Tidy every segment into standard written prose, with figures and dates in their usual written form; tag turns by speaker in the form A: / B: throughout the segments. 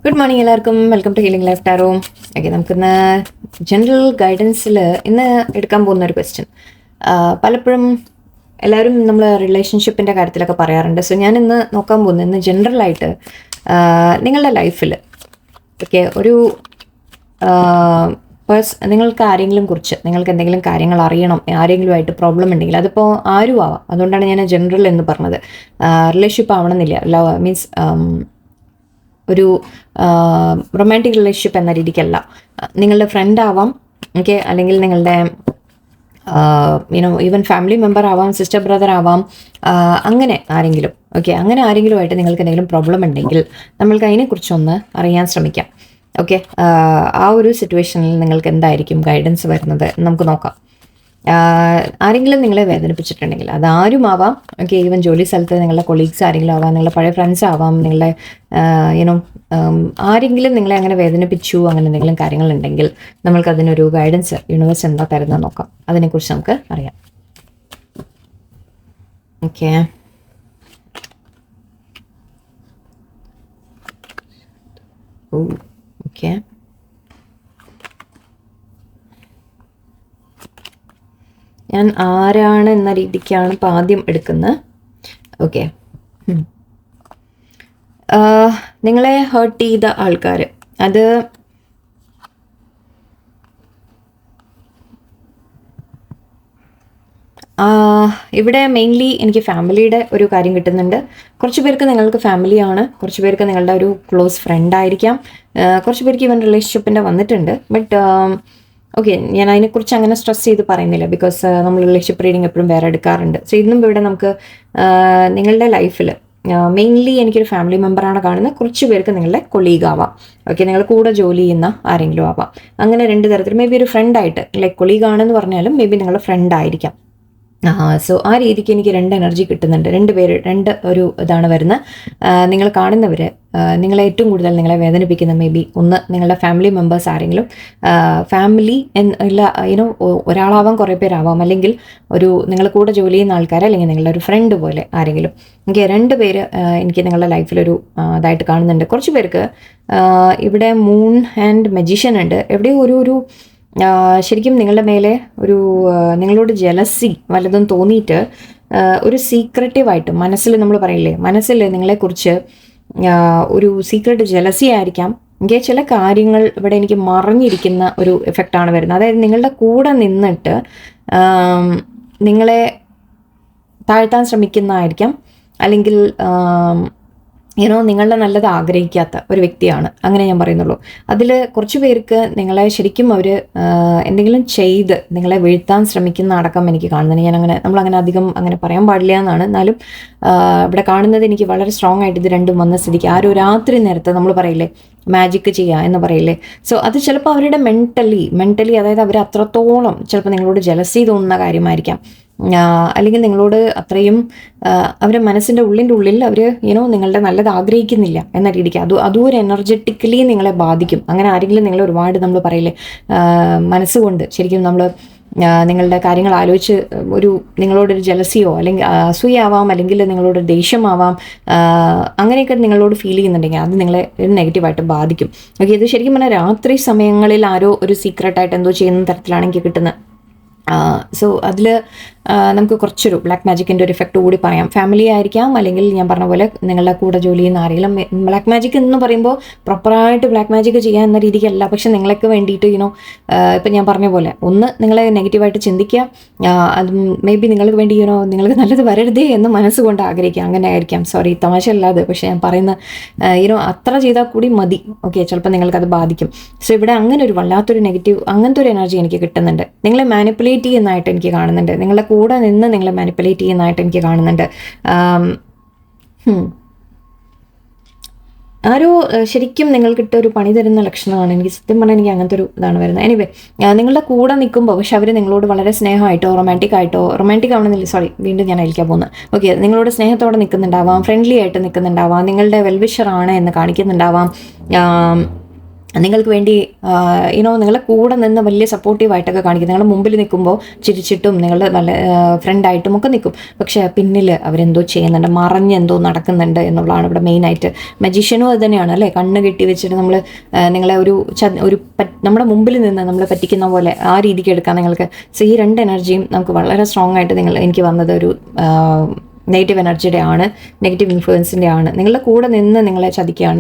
A: Good morning എല്ലാവർക്കും. Welcome to Healing Life Tarot. Okay, നമുക്കിന്ന് general ഗൈഡൻസിൽ ഇന്ന് എടുക്കാൻ പോകുന്ന ഒരു ക്വസ്റ്റ്യൻ. പലപ്പോഴും എല്ലാവരും നമ്മൾ റിലേഷൻഷിപ്പിൻ്റെ കാര്യത്തിലൊക്കെ പറയാറുണ്ട്. സോ ഞാൻ ഇന്ന് നോക്കാൻ പോകുന്നത് ഇന്ന് ജനറലായിട്ട് നിങ്ങളുടെ ലൈഫിൽ ഓക്കെ ഒരു നിങ്ങൾക്ക് ആരെങ്കിലും കുറിച്ച് നിങ്ങൾക്ക് എന്തെങ്കിലും കാര്യങ്ങൾ അറിയണം, ആരെങ്കിലുമായിട്ട് പ്രോബ്ലം ഉണ്ടെങ്കിൽ അതിപ്പോൾ ആരും ആവാം. അതുകൊണ്ടാണ് ഞാൻ ജനറൽ എന്ന് പറഞ്ഞത്. റിലേഷൻഷിപ്പ് ആവണമെന്നില്ല. മീൻസ് ഒരു റൊമാൻറ്റിക് റിലേഷൻഷിപ്പ് എന്ന രീതിക്കല്ല. നിങ്ങളുടെ ഫ്രണ്ട് ആവാം, ഓക്കെ, അല്ലെങ്കിൽ നിങ്ങളുടെ ഈവൻ ഫാമിലി മെമ്പർ ആവാം, സിസ്റ്റർ ബ്രദർ ആവാം, അങ്ങനെ ആരെങ്കിലും. ഓക്കെ, അങ്ങനെ ആരെങ്കിലുമായിട്ട് നിങ്ങൾക്ക് എന്തെങ്കിലും പ്രോബ്ലം ഉണ്ടെങ്കിൽ നമ്മൾക്ക് അതിനെക്കുറിച്ചൊന്ന് അറിയാൻ ശ്രമിക്കാം. ഓക്കെ, ആ ഒരു സിറ്റുവേഷനിൽ നിങ്ങൾക്ക് എന്തായിരിക്കും ഗൈഡൻസ് വരുന്നത് നമുക്ക് നോക്കാം. ആരെങ്കിലും നിങ്ങളെ വേദനിപ്പിച്ചിട്ടുണ്ടെങ്കിൽ അതാരും ആവാം. ഓക്കെ, ഈവൻ ജോലി സ്ഥലത്ത് നിങ്ങളുടെ കൊളീഗ്സ് ആരെങ്കിലും ആവാം, നിങ്ങളുടെ പഴയ ഫ്രണ്ട്സ് ആവാം, നിങ്ങളെ ആരെങ്കിലും നിങ്ങളെ അങ്ങനെ വേദനിപ്പിച്ചു, അങ്ങനെ എന്തെങ്കിലും കാര്യങ്ങളുണ്ടെങ്കിൽ നമ്മൾക്ക് അതിനൊരു ഗൈഡൻസ് യൂണിവേഴ്സ് എന്താ തരുന്നത് നോക്കാം. അതിനെക്കുറിച്ച് നമുക്ക് അറിയാം. ഓക്കെ, ഓക്കെ, ഞാൻ ആരാണ് എന്ന രീതിക്കാണ് ഇപ്പം ആദ്യം എടുക്കുന്നത്. ഓക്കെ, നിങ്ങളെ ഹേർട്ട് ചെയ്ത ആൾക്കാർ, അത് ഇവിടെ മെയിൻലി എനിക്ക് ഫാമിലിയുടെ ഒരു കാര്യം കിട്ടുന്നുണ്ട്. കുറച്ച് പേർക്ക് നിങ്ങൾക്ക് ഫാമിലിയാണ്, കുറച്ച് പേർക്ക് നിങ്ങളുടെ ഒരു ക്ലോസ് ഫ്രണ്ട് ആയിരിക്കാം, കുറച്ച് പേർക്ക് ഇവൻ റിലേഷൻഷിപ്പിൻ്റെ വന്നിട്ടുണ്ട്. ബട്ട് ഓക്കെ, ഞാൻ അതിനെക്കുറിച്ച് അങ്ങനെ സ്ട്രെസ് ചെയ്ത് പറയുന്നില്ല, ബിക്കോസ് നമ്മൾ റിലേഷൻഷിപ്പ് റീഡിങ് എപ്പോഴും വേറെ എടുക്കാറുണ്ട്. സോ ഇന്നും ഇവിടെ നമുക്ക് നിങ്ങളുടെ ലൈഫിൽ മെയിൻലി എനിക്കൊരു ഫാമിലി മെമ്പറാണ് കാണുന്നത്. കുറച്ച് പേർക്ക് നിങ്ങളുടെ കൊളീഗ് ആവാം, ഓക്കെ, നിങ്ങൾ കൂടെ ജോലി ചെയ്യുന്ന ആരെങ്കിലും ആവാം. അങ്ങനെ രണ്ട് തരത്തിൽ, മേ ബി ഒരു ഫ്രണ്ടായിട്ട്, ലൈക്ക് കൊളീഗ് ആണെന്ന് പറഞ്ഞാലും മേ ബി നിങ്ങളുടെ ഫ്രണ്ട് ആയിരിക്കാം. സോ ആ രീതിക്ക് എനിക്ക് രണ്ട് എനർജി കിട്ടുന്നുണ്ട്. രണ്ട് ഒരു ഇതാണ് വരുന്നത്. നിങ്ങൾ കാണുന്നവർ നിങ്ങളെ ഏറ്റവും കൂടുതൽ നിങ്ങളെ വേദനിപ്പിക്കുന്ന മേ ബി ഒന്ന് നിങ്ങളുടെ ഫാമിലി മെമ്പേഴ്സ് ആരെങ്കിലും, ഫാമിലി ഇല്ല ഒരാളാവാം, കുറേ പേരാവാം, അല്ലെങ്കിൽ ഒരു നിങ്ങൾ കൂടെ ജോലി ചെയ്യുന്ന ആൾക്കാർ, അല്ലെങ്കിൽ നിങ്ങളുടെ ഒരു ഫ്രണ്ട് പോലെ ആരെങ്കിലും. എനിക്ക് രണ്ട് പേര് എനിക്ക് നിങ്ങളുടെ ലൈഫിലൊരു ഇതായിട്ട് കാണുന്നുണ്ട്. കുറച്ച് പേർക്ക് ഇവിടെ മൂൺ ആൻഡ് മജീഷ്യൻ ഉണ്ട്. എവിടെയോ ഒരു ശരിക്കും നിങ്ങളുടെ മേലെ ഒരു നിങ്ങളോട് ജലസി വല്ലതും തോന്നിയിട്ട് ഒരു സീക്രട്ടീവായിട്ട് മനസ്സിൽ നമ്മൾ പറയില്ലേ, മനസ്സിൽ നിങ്ങളെക്കുറിച്ച് ഒരു സീക്രട്ട് ജലസി ആയിരിക്കാം. എനിക്ക് ചില കാര്യങ്ങൾ ഇവിടെ എനിക്ക് മറഞ്ഞിരിക്കുന്ന ഒരു എഫക്റ്റാണ് വരുന്നത്. അതായത് നിങ്ങളുടെ കൂടെ നിന്നിട്ട് നിങ്ങളെ താഴ്ത്താൻ ശ്രമിക്കുന്നതായിരിക്കാം, അല്ലെങ്കിൽ നിങ്ങളുടെ നല്ലത് ആഗ്രഹിക്കാത്ത ഒരു വ്യക്തിയാണ്, അങ്ങനെ ഞാൻ പറയുന്നുള്ളൂ. അതിൽ കുറച്ച് പേർക്ക് നിങ്ങളെ ശരിക്കും അവർ എന്തെങ്കിലും ചെയ്ത് നിങ്ങളെ വീഴ്ത്താൻ ശ്രമിക്കുന്ന അടക്കം എനിക്ക് കാണുന്നത്. നമ്മളങ്ങനെ അധികം അങ്ങനെ പറയാൻ പാടില്ല എന്നാണ്. എന്നാലും ഇവിടെ കാണുന്നത് എനിക്ക് വളരെ സ്ട്രോങ് ആയിട്ട് ഇത് രണ്ടും വന്ന സ്ഥിതിക്ക് ആ ഒരു രാത്രി നേരത്തെ നമ്മൾ പറയില്ലേ മാജിക്ക് ചെയ്യുക എന്ന് പറയില്ലേ. സോ അത് ചിലപ്പോൾ അവരുടെ മെൻ്റലി അതായത് അവർ അത്രത്തോളം ചിലപ്പോൾ നിങ്ങളോട് ജലസി തോന്നുന്ന കാര്യമായിരിക്കാം, അല്ലെങ്കിൽ നിങ്ങളോട് അത്രയും അവരുടെ മനസ്സിൻ്റെ ഉള്ളിൽ അവർ നിങ്ങളുടെ നല്ലത് ആഗ്രഹിക്കുന്നില്ല എന്ന രീതിക്ക് അതും ഒരു എനർജറ്റിക്കലി നിങ്ങളെ ബാധിക്കും. അങ്ങനെ ആരെങ്കിലും നിങ്ങളെ ഒരുപാട് നമ്മൾ പറയില്ലേ മനസ്സുകൊണ്ട് ശരിക്കും നമ്മൾ നിങ്ങളുടെ കാര്യങ്ങൾ ആലോചിച്ച് നിങ്ങളോടൊരു ജലസിയോ അല്ലെങ്കിൽ അസൂയാവാം, അല്ലെങ്കിൽ നിങ്ങളോട് ദേഷ്യമാവാം, അങ്ങനെയൊക്കെ നിങ്ങളോട് ഫീൽ ചെയ്യുന്നുണ്ടെങ്കിൽ അത് നിങ്ങളെ നെഗറ്റീവായിട്ട് ബാധിക്കും. ഓക്കെ, ഇത് ശരിക്കും പറഞ്ഞാൽ രാത്രി സമയങ്ങളിൽ ആരോ ഒരു സീക്രട്ടായിട്ട് എന്തോ ചെയ്യുന്ന തരത്തിലാണ് എനിക്ക് കിട്ടുന്നത്. സോ അതിൽ നമുക്ക് കുറച്ചൊരു ബ്ലാക്ക് മാജിക്കിൻ്റെ ഒരു എഫക്റ്റ് കൂടി പറയാം. ഫാമിലി ആയിരിക്കാം, അല്ലെങ്കിൽ ഞാൻ പറഞ്ഞ പോലെ നിങ്ങളുടെ കൂടെ ജോലി ചെയ്യുന്ന ആരെങ്കിലും. ബ്ലാക്ക് മാജിക് എന്ന് പറയുമ്പോൾ പ്രോപ്പറായിട്ട് ബ്ലാക്ക് മാജിക് ചെയ്യാൻ എന്ന രീതിക്കല്ല, പക്ഷെ നിങ്ങൾക്ക് വേണ്ടിയിട്ട് ഇപ്പം ഞാൻ പറഞ്ഞ പോലെ ഒന്ന് നിങ്ങളെ നെഗറ്റീവായിട്ട് ചിന്തിക്കുക, അത് മേ ബി നിങ്ങൾക്ക് വേണ്ടി നിങ്ങൾക്ക് നല്ലത് വരരുതേ എന്ന് മനസ്സുകൊണ്ട് ആഗ്രഹിക്കുക, അങ്ങനെ ആയിരിക്കാം. സോറി, തമാശ അല്ലാതെ, പക്ഷെ ഞാൻ പറയുന്ന അത്ര ചെയ്താൽ കൂടി മതി. ഓക്കെ, ചിലപ്പോൾ നിങ്ങൾക്കത് ബാധിക്കും. സോ ഇവിടെ അങ്ങനെ ഒരു വല്ലാത്തൊരു നെഗറ്റീവ് അങ്ങനത്തെ ഒരു എനർജി എനിക്ക് കിട്ടുന്നുണ്ട്. നിങ്ങളെ മാനിപ്പുലേറ്റ് ചെയ്യുന്നതായിട്ട് എനിക്ക് കാണുന്നുണ്ട്, നിങ്ങളുടെ കൂടെ നിന്ന് നിങ്ങളെ മാനിപ്പുലേറ്റ് ചെയ്യുന്നതായിട്ട് എനിക്ക് കാണുന്നുണ്ട്. ആരോ ശരിക്കും നിങ്ങൾക്കിട്ട് ഒരു പണി തരുന്ന ലക്ഷണമാണ് എനിക്ക് സത്യം പറഞ്ഞാൽ. എനിക്ക് അങ്ങനത്തെ ഒരു ഇതാണ് വരുന്നത്. എനിവേ, നിങ്ങളുടെ കൂടെ നിൽക്കുമ്പോൾ പക്ഷെ അവർ നിങ്ങളോട് വളരെ സ്നേഹമായിട്ടോ റൊമാൻറ്റിക് ആവണമെന്നില്ല, സോറി, വീണ്ടും ഞാൻ അയക്കാൻ പോകുന്നത്. ഓക്കെ, നിങ്ങളോട് സ്നേഹത്തോടെ നിൽക്കുന്നുണ്ടാവാം, ഫ്രണ്ട്ലി ആയിട്ട് നിൽക്കുന്നുണ്ടാവാം, നിങ്ങളുടെ വെൽവിഷറാണ് എന്ന് കാണിക്കുന്നുണ്ടാവാം. നിങ്ങൾക്ക് വേണ്ടി നിങ്ങളെ കൂടെ നിന്ന് വലിയ സപ്പോർട്ടീവായിട്ടൊക്കെ കാണിക്കും. നിങ്ങളുടെ മുമ്പിൽ നിൽക്കുമ്പോൾ ചിരിച്ചിട്ടും നിങ്ങളുടെ നല്ല ഫ്രണ്ടായിട്ടും ഒക്കെ നിൽക്കും. പക്ഷേ പിന്നിൽ അവരെന്തോ ചെയ്യുന്നുണ്ട്, മറഞ്ഞെന്തോ നടക്കുന്നുണ്ട് എന്നുള്ളതാണ് ഇവിടെ മെയിനായിട്ട്. മജീഷ്യനും അത് തന്നെയാണ് അല്ലേ, കണ്ണ് കെട്ടി വെച്ചിട്ട് നമ്മൾ നിങ്ങളെ നമ്മുടെ മുമ്പിൽ നിന്ന് നമ്മൾ പറ്റിക്കുന്ന പോലെ ആ രീതിക്ക് എടുക്കാം നിങ്ങൾക്ക്. സോ ഈ രണ്ട് എനർജിയും നമുക്ക് വളരെ സ്ട്രോങ് ആയിട്ട് എനിക്ക് വന്നത് ഒരു നെഗറ്റീവ് എനർജിയുടെ ആണ്, നെഗറ്റീവ് ഇൻഫ്ലുവൻസിൻ്റെ ആണ്. നിങ്ങളുടെ കൂടെ നിന്ന് നിങ്ങളെ ചതിക്കുകയാണ്,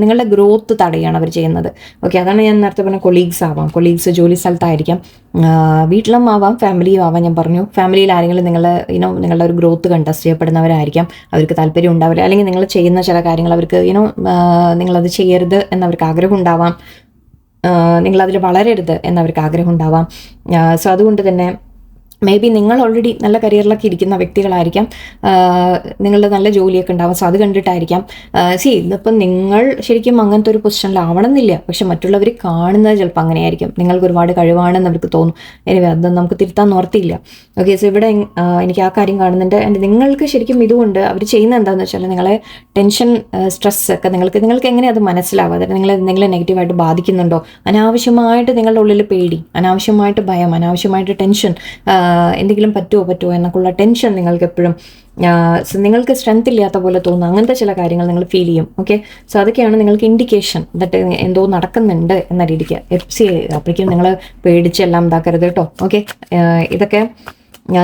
A: നിങ്ങളുടെ ഗ്രോത്ത് തടയാണ് അവർ ചെയ്യുന്നത്. ഓക്കെ, അതാണ് ഞാൻ നേരത്തെ പറഞ്ഞ കൊളീഗ്സ് ആവാം, കൊളീഗ്സ് ജോലി സ്ഥലത്തായിരിക്കാം, വീട്ടിലും ആവാം, ഫാമിലിയും ആവാം. ഞാൻ പറഞ്ഞു ഫാമിലിയിൽ ആരെങ്കിലും നിങ്ങളുടെ ഒരു ഗ്രോത്ത് കണ്ടസ്റ്റ് ചെയ്യപ്പെടുന്നവരായിരിക്കാം. അവർക്ക് താല്പര്യം ഉണ്ടാവില്ല, അല്ലെങ്കിൽ നിങ്ങൾ ചെയ്യുന്ന ചില കാര്യങ്ങൾ അവർക്ക് നിങ്ങളത് ചെയ്യരുത് എന്നവർക്ക് ആഗ്രഹം ഉണ്ടാവാം, നിങ്ങളതിൽ വളരരുത് എന്നവർക്ക് ആഗ്രഹം ഉണ്ടാവാം. സോ അതുകൊണ്ട് തന്നെ മേ ബി നിങ്ങൾ ഓൾറെഡി നല്ല കരിയറിലൊക്കെ ഇരിക്കുന്ന വ്യക്തികളായിരിക്കാം, നിങ്ങളുടെ നല്ല ജോലിയൊക്കെ ഉണ്ടാവും. സോ അത് കണ്ടിട്ടായിരിക്കാം ഇതിപ്പം നിങ്ങൾ ശരിക്കും അങ്ങനത്തെ ഒരു പൊസിഷനിലാവണമെന്നില്ല, പക്ഷെ മറ്റുള്ളവർ കാണുന്നത് ചിലപ്പോൾ അങ്ങനെയായിരിക്കും. നിങ്ങൾക്ക് ഒരുപാട് കഴിവാണെന്ന് അവർക്ക് തോന്നും. എനിവേ അത് നമുക്ക് തിരുത്താൻ ഓർത്തില്ല. ഓക്കെ, സോ ഇവിടെ എനിക്ക് ആ കാര്യം കാണുന്നുണ്ട്. ആൻഡ് നിങ്ങൾക്ക് ശരിക്കും ഇതുകൊണ്ട് അവർ ചെയ്യുന്നത് എന്താണെന്ന് വെച്ചാൽ നിങ്ങളെ ടെൻഷൻ, സ്ട്രെസ് ഒക്കെ നിങ്ങൾക്ക് എങ്ങനെ അത് മനസ്സിലാവും, അതായത് നിങ്ങൾ എന്തെങ്കിലും നെഗറ്റീവായിട്ട് ബാധിക്കുന്നുണ്ടോ, അനാവശ്യമായിട്ട് നിങ്ങളുടെ ഉള്ളിൽ പേടി, അനാവശ്യമായിട്ട് ഭയം, അനാവശ്യമായിട്ട് ടെൻഷൻ, എന്തെങ്കിലും പറ്റുമോ എന്നൊക്കെയുള്ള ടെൻഷൻ നിങ്ങൾക്ക് എപ്പോഴും നിങ്ങൾക്ക് സ്ട്രെങ്ത് ഇല്ലാത്ത പോലെ തോന്നുന്നു. അങ്ങനത്തെ ചില കാര്യങ്ങൾ നിങ്ങൾ ഫീൽ ചെയ്യും. ഓക്കെ, സോ അതൊക്കെയാണ് നിങ്ങൾക്ക് ഇൻഡിക്കേഷൻ ദറ്റ് എന്തോ നടക്കുന്നുണ്ട് എന്ന രീതിക്ക്. അപ്പോഴേക്കും നിങ്ങൾ പേടിച്ചെല്ലാം ഇതാക്കരുത് കേട്ടോ. ഓക്കെ, ഇതൊക്കെ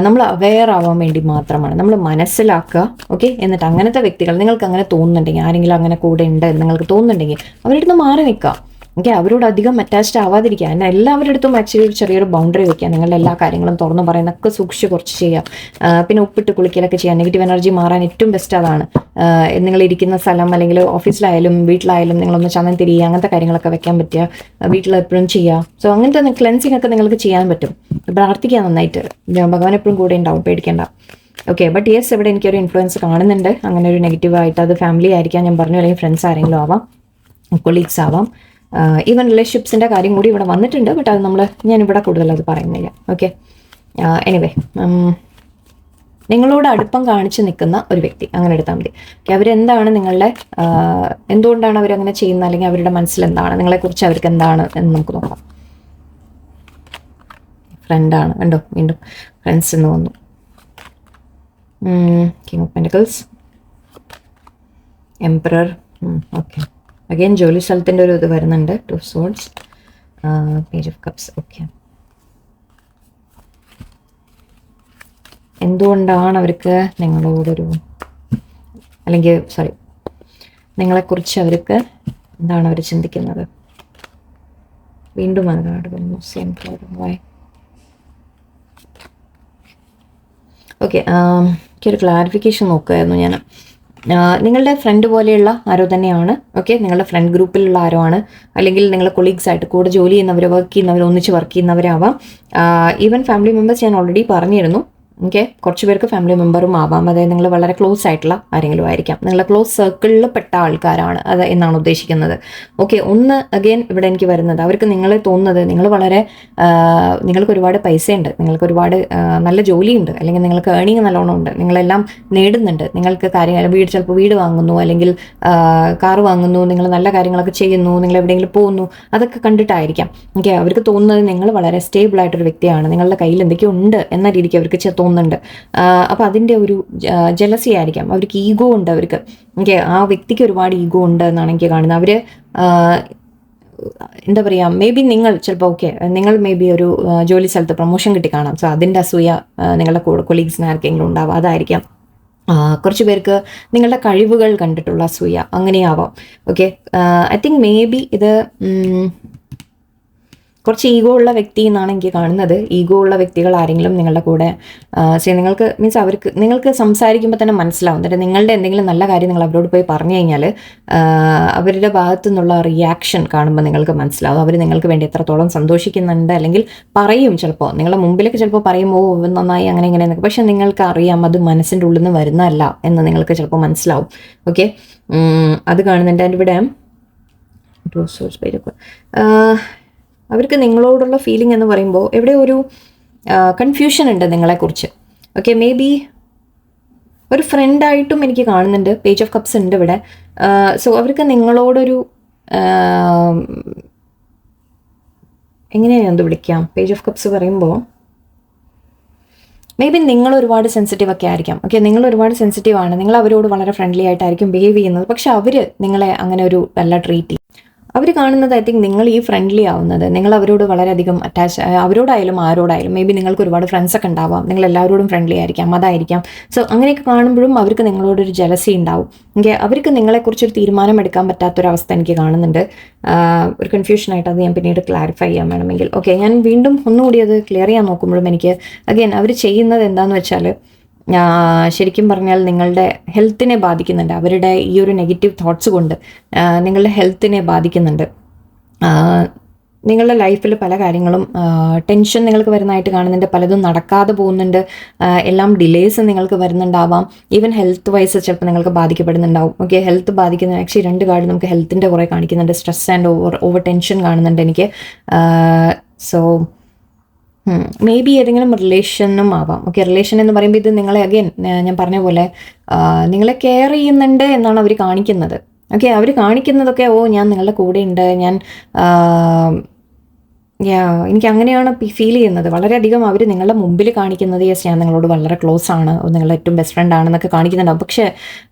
A: നമ്മൾ അവെയർ ആവാൻ വേണ്ടി മാത്രമാണ്, നമ്മൾ മനസ്സിലാക്കുക. ഓക്കെ, എന്നിട്ട് അങ്ങനത്തെ വ്യക്തികൾ നിങ്ങൾക്ക് അങ്ങനെ തോന്നുന്നുണ്ടെങ്കിൽ, ആരെങ്കിലും അങ്ങനെ കൂടെ ഉണ്ട് എന്ന് നിങ്ങൾക്ക് തോന്നുന്നുണ്ടെങ്കിൽ അവരുടെ അടുത്ത് മാറി നിൽക്കുക. ഓക്കെ, അവരോട് അധികം അറ്റാച്ച്ഡ് ആവാതിരിക്കുക. എന്നാൽ എല്ലാവരുടെ അടുത്തും ആക്ച്വലി ഒരു ചെറിയൊരു ബൗണ്ടറി വെക്കുക. നിങ്ങളുടെ എല്ലാ കാര്യങ്ങളും തുറന്നു പറയുന്നതൊക്കെ സൂക്ഷിച്ച് കുറച്ച് ചെയ്യുക. പിന്നെ ഉപ്പിട്ട് കുളിക്കലൊക്കെ ചെയ്യുക. നെഗറ്റീവ് എനർജി മാറാൻ ഏറ്റവും ബെസ്റ്റ് അതാണ്. നിങ്ങളിരിക്കുന്ന സ്ഥലം അല്ലെങ്കിൽ ഓഫീസിലായാലും വീട്ടിലായാലും നിങ്ങളൊന്ന് ചന്ദനം തിരിയുക, അങ്ങനത്തെ കാര്യങ്ങളൊക്കെ വെക്കാൻ പറ്റുക. വീട്ടിൽ എപ്പോഴും ചെയ്യുക. സോ അങ്ങനത്തെ ക്ലെൻസിങ് ഒക്കെ നിങ്ങൾക്ക് ചെയ്യാൻ പറ്റും. പ്രാർത്ഥിക്കുക നന്നായിട്ട്, ഭഗവാൻ എപ്പോഴും കൂടെ ഉണ്ടാവും, പേടിക്കേണ്ട. ഓക്കെ, ബട്ട് യെസ്, ഇവിടെ എനിക്കൊരു ഇൻഫ്ലുവൻസ് കാണുന്നുണ്ട്. അങ്ങനെ ഒരു നെഗറ്റീവായിട്ട് അത് ഫാമിലി ആയിരിക്കാം, ഞാൻ പറഞ്ഞു, അല്ലെങ്കിൽ ഫ്രണ്ട്സ് ആരെങ്കിലും ആവാം, കൊളീഗ്സ് ആവാം, ഈവൻ റിലേഷൻഷിപ്സിൻ്റെ കാര്യം കൂടി ഇവിടെ വന്നിട്ടുണ്ട്. ബട്ട് അത് ഞാനിവിടെ കൂടുതൽ അത് പറയുന്നില്ല. ഓക്കെ, എനിവേ, നിങ്ങളോട് അടുപ്പം കാണിച്ച് നിൽക്കുന്ന ഒരു വ്യക്തി, അങ്ങനെ എടുത്താൽ മതി. അവരെന്താണ് എന്തുകൊണ്ടാണ് അവരങ്ങനെ ചെയ്യുന്നത്, അല്ലെങ്കിൽ അവരുടെ മനസ്സിൽ എന്താണ്, നിങ്ങളെക്കുറിച്ച് അവർക്ക് എന്താണ് എന്ന് നമുക്ക് നോക്കാം. ഫ്രണ്ടാണ്, കണ്ടോ, വീണ്ടും ഫ്രണ്ട്സ് എന്ന് വന്നു. King of pentacles, emperor. Okay, again ജോലി സ്ഥലത്തിൻ്റെ ഒരു ഇത് വരുന്നുണ്ട്. 2 of Swords, Page of Cups. Okay, എന്തുകൊണ്ടാണ് അവർക്ക് നിങ്ങളോടൊരു, അല്ലെങ്കിൽ നിങ്ങളെക്കുറിച്ച് അവർക്ക് എന്താണ് അവർ ചിന്തിക്കുന്നത്? വീണ്ടും അത് കാണുന്നു, സെയിം വായി. ഓക്കെ, എനിക്കൊരു ക്ലാരിഫിക്കേഷൻ നോക്കുമായിരുന്നു ഞാൻ. നിങ്ങളുടെ ഫ്രണ്ട് പോലെയുള്ള ആരോ തന്നെയാണ്. ഓക്കെ, നിങ്ങളുടെ ഫ്രണ്ട് ഗ്രൂപ്പിലുള്ള ആരോ ആണ്, അല്ലെങ്കിൽ നിങ്ങളുടെ കൊളീഗ്സ് ആയിട്ട് കൂടെ ജോലി ചെയ്യുന്നവർ, വർക്ക് ചെയ്യുന്നവർ, ഒന്നിച്ച് വർക്ക് ചെയ്യുന്നവരാവാം. ഈവൻ ഫാമിലി മെമ്പേഴ്സ് ഞാൻ ഓൾറെഡി പറഞ്ഞിരുന്നു. ഓക്കെ, കുറച്ച് പേർക്ക് ഫാമിലി മെമ്പറും ആവാം. അതായത് നിങ്ങൾ വളരെ ക്ലോസ് ആയിട്ടുള്ള ആരെങ്കിലും ആയിരിക്കാം, നിങ്ങളുടെ ക്ലോസ് സർക്കിളിൽ പെട്ട ആൾക്കാരാണ് അത് എന്നാണ് ഉദ്ദേശിക്കുന്നത്. ഓക്കെ, ഒന്ന് അഗെയിൻ ഇവിടെ എനിക്ക് വരുന്നത്, അവർക്ക് നിങ്ങളെ തോന്നുന്നത് നിങ്ങൾക്ക് ഒരുപാട് പൈസയുണ്ട്, നിങ്ങൾക്ക് ഒരുപാട് നല്ല ജോലിയുണ്ട്, അല്ലെങ്കിൽ നിങ്ങൾക്ക് ഏണിങ് നല്ലോണം ഉണ്ട്, നിങ്ങളെല്ലാം നേടുന്നുണ്ട്, നിങ്ങൾക്ക് കാര്യങ്ങൾ ചിലപ്പോൾ വീട് വാങ്ങുന്നു, അല്ലെങ്കിൽ കാറ് വാങ്ങുന്നു, നിങ്ങൾ നല്ല കാര്യങ്ങളൊക്കെ ചെയ്യുന്നു, നിങ്ങൾ എവിടെയെങ്കിലും പോകുന്നു, അതൊക്കെ കണ്ടിട്ടായിരിക്കാം. ഓക്കെ, അവർക്ക് തോന്നുന്നത് നിങ്ങൾ വളരെ സ്റ്റേബിൾ ആയിട്ടൊരു വ്യക്തിയാണ്, നിങ്ങളുടെ കയ്യിൽ എന്തൊക്കെയോ ഉണ്ട് എന്ന രീതിക്ക് അവർക്ക് തോന്നുന്നുണ്ട്. അപ്പോൾ അതിൻ്റെ ഒരു ജലസി ആയിരിക്കാം, അവർക്ക് ഈഗോ ഉണ്ട് അവർക്ക്. ഓക്കെ, ആ വ്യക്തിക്ക് ഒരുപാട് ഈഗോ ഉണ്ട് എന്നാണ് എനിക്ക് കാണുന്നത്. അവർ എന്താ പറയുക, മേ ബി നിങ്ങൾ മേ ബി ഒരു ജോലി സ്ഥലത്ത് പ്രൊമോഷൻ കിട്ടി കാണാം. സോ അതിൻ്റെ അസൂയ നിങ്ങളുടെ കൊളീഗ്സിന് ആർക്കെങ്കിലും ഉണ്ടാവും, അതായിരിക്കാം. കുറച്ച് പേർക്ക് നിങ്ങളുടെ കഴിവുകൾ കണ്ടിട്ടുള്ള അസൂയ, അങ്ങനെയാവാം. Okay, I think maybe ഇത് കുറച്ച് ഈഗോ ഉള്ള വ്യക്തി എന്നാണ് എനിക്ക് കാണുന്നത്. ഈഗോ ഉള്ള വ്യക്തികൾ ആരെങ്കിലും നിങ്ങളുടെ കൂടെ നിങ്ങൾക്ക് നിങ്ങൾക്ക് സംസാരിക്കുമ്പോൾ തന്നെ മനസ്സിലാവും. എന്നിട്ട് നിങ്ങളുടെ എന്തെങ്കിലും നല്ല കാര്യം നിങ്ങൾ അവരോട് പോയി പറഞ്ഞു കഴിഞ്ഞാൽ അവരുടെ ഭാഗത്തു നിന്നുള്ള റിയാക്ഷൻ കാണുമ്പോൾ നിങ്ങൾക്ക് മനസ്സിലാവും അവർ നിങ്ങൾക്ക് വേണ്ടി എത്രത്തോളം സന്തോഷിക്കുന്നുണ്ട്. അല്ലെങ്കിൽ പറയും, ചിലപ്പോൾ നിങ്ങളുടെ മുമ്പിലൊക്കെ ചിലപ്പോൾ പറയും, ഓ നന്നായി അങ്ങനെ ഇങ്ങനെ എന്നൊക്കെ. പക്ഷെ നിങ്ങൾക്ക് അറിയാം അത് മനസ്സിൻ്റെ ഉള്ളിൽ നിന്ന് വരുന്നതല്ല എന്ന് നിങ്ങൾക്ക് ചിലപ്പോൾ മനസ്സിലാവും. ഓക്കെ, അത് കാണുന്നുണ്ട്. അതിൻ്റെ ഇവിടെ അവർക്ക് നിങ്ങളോടുള്ള ഫീലിംഗ് എന്ന് പറയുമ്പോൾ എവിടെ ഒരു കൺഫ്യൂഷൻ ഉണ്ട് നിങ്ങളെക്കുറിച്ച്. ഓക്കെ, മേ ബി ഒരു ഫ്രണ്ടായിട്ടും എനിക്ക് കാണുന്നുണ്ട്. പേജ് ഓഫ് കപ്സ് ഉണ്ട് ഇവിടെ. സോ അവർക്ക് നിങ്ങളോടൊരു എങ്ങനെയാണ് എന്ത് വിളിക്കാം, പേജ് ഓഫ് കപ്സ് പറയുമ്പോൾ മേ ബി നിങ്ങൾ ഒരുപാട് സെൻസിറ്റീവ് ഒക്കെ ആയിരിക്കാം. ഓക്കെ, നിങ്ങൾ ഒരുപാട് സെൻസിറ്റീവ് ആണ്, നിങ്ങൾ അവരോട് വളരെ ഫ്രണ്ട്ലി ആയിട്ടായിരിക്കും ബിഹേവ് ചെയ്യുന്നത്. പക്ഷെ അവർ നിങ്ങളെ അങ്ങനെ ഒരു നല്ല ട്രീറ്റ് ചെയ്യും. അവർ കാണുന്നത് ഐ തിങ്ക് നിങ്ങൾ ഈ ഫ്രണ്ട്ലി ആവുന്നത്, നിങ്ങൾ അവരോട് വളരെയധികം അറ്റാച്ച്, അവരോടായാലും ആരോടായാലും, മേ ബി നിങ്ങൾക്ക് ഒരുപാട് ഫ്രണ്ട്സ് ഒക്കെ ഉണ്ടാവാം, നിങ്ങൾ എല്ലാവരോടും ഫ്രണ്ട്ലി ആയിരിക്കാം, അതായിരിക്കാം. സോ അങ്ങനെയൊക്കെ കാണുമ്പോഴും അവർക്ക് നിങ്ങളോടൊരു ജലസി ഉണ്ടാവും. ഓക്കെ, അവർക്ക് നിങ്ങളെക്കുറിച്ചൊരു തീരുമാനം എടുക്കാൻ പറ്റാത്തൊരവസ്ഥ എനിക്ക് കാണുന്നുണ്ട്. ഒരു കൺഫ്യൂഷനായിട്ട് അത് ഞാൻ പിന്നീട് ക്ലാരിഫൈ ചെയ്യാൻ വേണമെങ്കിൽ. ഓക്കെ, ഞാൻ വീണ്ടും ഒന്നുകൂടി അത് ക്ലിയർ ചെയ്യാൻ നോക്കുമ്പോഴും എനിക്ക് അഗൈൻ അവർ ചെയ്യുന്നത് എന്താണെന്ന് വെച്ചാൽ, ശരിക്കും പറഞ്ഞാൽ നിങ്ങളുടെ ഹെൽത്തിനെ ബാധിക്കുന്നുണ്ട്. അവരുടെ ഈ ഒരു നെഗറ്റീവ് തോട്ട്സ് കൊണ്ട് നിങ്ങളുടെ ഹെൽത്തിനെ ബാധിക്കുന്നുണ്ട്. നിങ്ങളുടെ ലൈഫിൽ പല കാര്യങ്ങളും ടെൻഷൻ നിങ്ങൾക്ക് വരുന്നതായിട്ട് കാണുന്നുണ്ട്, പലതും നടക്കാതെ പോകുന്നുണ്ട്, എല്ലാം ഡിലേസ് നിങ്ങൾക്ക് വരുന്നുണ്ടാവാം. ഈവൻ ഹെൽത്ത് വൈസ് ചിലപ്പോൾ നിങ്ങൾക്ക് ബാധിക്കപ്പെടുന്നുണ്ടാവും. ഓക്കെ, ഹെൽത്ത് ബാധിക്കുന്ന ആക്ച്വലി 2 കാർഡ് നമുക്ക് ഹെൽത്തിൻ്റെ കുറേ കാണിക്കുന്നുണ്ട്. സ്ട്രെസ് ആൻഡ് ഓവർ ടെൻഷൻ കാണുന്നുണ്ട് എനിക്ക്. സോ മേ ബി ഏതെങ്കിലും റിലേഷനും ആവാം. ഓക്കെ, റിലേഷൻ എന്ന് പറയുമ്പോൾ ഇത് നിങ്ങളെ അഗൈൻ ഞാൻ പറഞ്ഞ പോലെ നിങ്ങളെ കെയർ ചെയ്യുന്നുണ്ട് എന്നാണ് അവർ കാണിക്കുന്നത്. ഓക്കെ, അവർ കാണിക്കുന്നതൊക്കെ ഞാൻ നിങ്ങളുടെ കൂടെ ഉണ്ട്, ഞാൻ എനിക്ക് അങ്ങനെയാണ് ഫീൽ ചെയ്യുന്നത്. വളരെയധികം അവർ നിങ്ങളുടെ മുമ്പിൽ കാണിക്കുന്നത് യെസ് ഞാൻ നിങ്ങളോട് വളരെ ക്ലോസ് ആണ്, നിങ്ങളുടെ ഏറ്റവും ബെസ്റ്റ് ഫ്രണ്ട് ആണെന്നൊക്കെ കാണിക്കുന്നുണ്ടാവും. പക്ഷേ